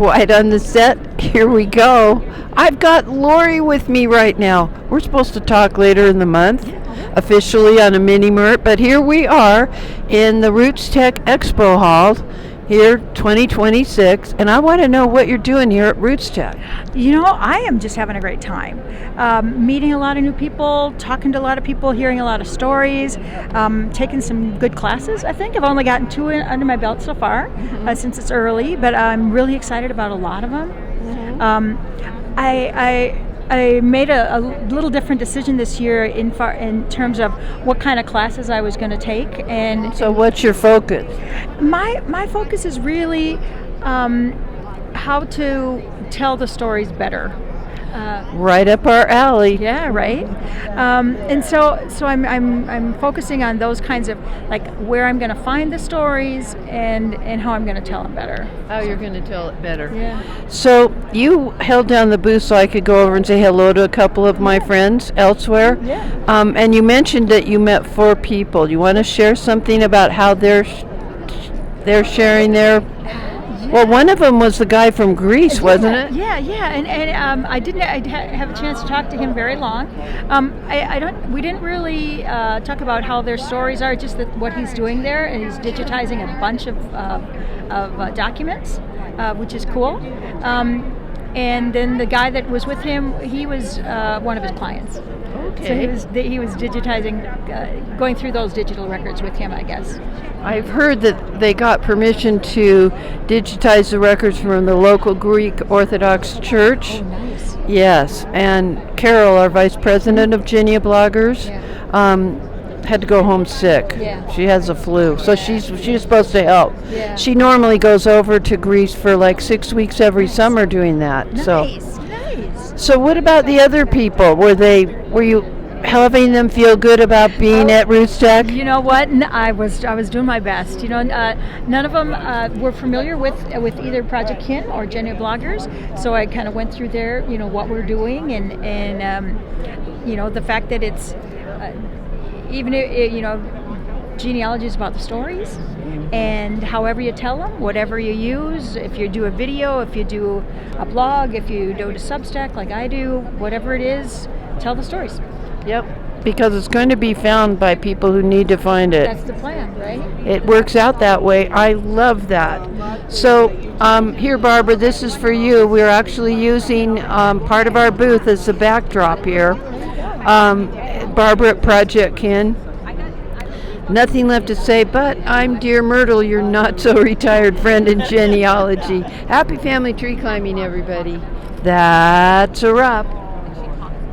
quiet on the set. Here we go. I've got Lori with me right now. We're supposed to talk later in the month, officially on a mini Myrt, but here we are in the RootsTech Expo Hall, here 2026, and I want to know what you're doing here at RootsTech. You know, I am just having a great time. Meeting a lot of new people, talking to a lot of people, hearing a lot of stories, taking some good classes, I think. I've only gotten 2 under my belt so far, since it's early, but I'm really excited about a lot of them. I made a little different decision this year in terms of what kind of classes I was going to take. And so what's your focus? My focus is really how to tell the stories better. Right up our alley. Yeah, right. And so I'm focusing on those kinds of, like, where I'm going to find the stories and how I'm going to tell them better. How you're going to tell it better. Yeah. So you held down the booth so I could go over and say hello to a couple of my friends elsewhere. Yeah. And you mentioned that you met 4 people. You want to share something about how they're sharing their... Well, one of them was the guy from Greece, wasn't it? Yeah, and I didn't have a chance to talk to him very long. We didn't really talk about how their stories are, just what he's doing there, and he's digitizing a bunch of documents, which is cool. And then the guy that was with him, he was one of his clients. Okay. So he was digitizing, going through those digital records with him, I guess. I've heard that they got permission to digitize the records from the local Greek Orthodox Church. Oh, nice. Yes, and Carol, our vice president of Genealogers, had to go home sick. Yeah. She has a flu, so she's supposed to help. Yeah. She normally goes over to Greece for like 6 weeks every summer doing that. Nice. So what about the other people? Were you helping them feel good about being at RootsTech? You know what? I was doing my best. You know, none of them were familiar with either Project Kin or Genealogy, so I kind of went through there. You know what we're doing, and you know, the fact that it's even you know, genealogy is about the stories, and however you tell them, whatever you use, if you do a video, if you do a blog, if you go to Substack like I do, whatever it is, tell the stories. Yep, because it's going to be found by people who need to find it. That's the plan, right? It works out that way. I love that. So here, Barbara, this is for you. We're actually using part of our booth as the backdrop here. Barbara at Project Kin. Nothing left to say, but I'm DearMYRTLE, your not-so-retired friend in genealogy. Happy family tree climbing, everybody. That's a wrap.